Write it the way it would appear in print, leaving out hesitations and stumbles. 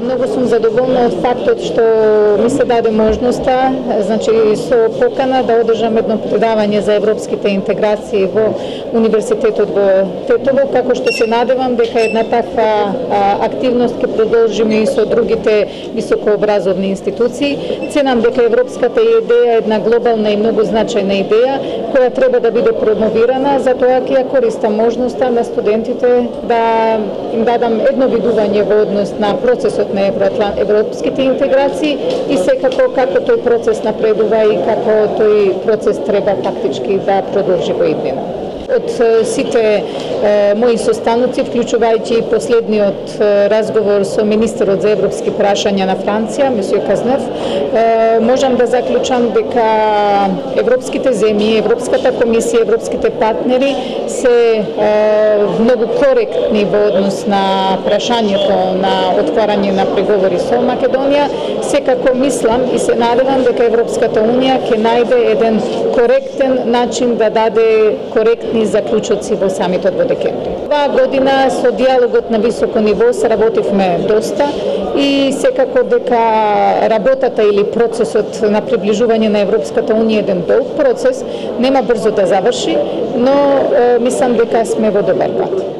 Многу сум задоволна од фактот што ми се даде можноста, значи со покана да одржам едно предавање за европските интеграции во Универзитетот во Тетово, како што се надевам дека една таква активност ќе продолжиме и со другите високообразовни институции. Ценам дека европската идеја е една глобална и многу значајна идеја која треба да биде промовирана, затоа ќе ја користам можноста на студентите да им дадам едно видување во однос на процесот на европските интеграции и секако како тој процес напредува и како тој процес треба фактички да продолжи во иднина. Од сите мои состаноци, вклучувајќи и последниот разговор со министерот за европски прашања на Франција, месье Казнев, можам да заклучам дека европските земји, Европската комисија, европските партнери се многу коректни во однос на прашањето на отварање на преговори со Македонија. Секако мислам и се надевам дека Европската унија ќе најде еден коректен начин да даде коректни заклучоци во самитот во декември. Оваа година со диалогот на високо ниво сработивме доста и секако дека работата или процесот на приближување на Европската унија е еден долг процес, нема брзо да заврши, но мислам дека сме во добар пат.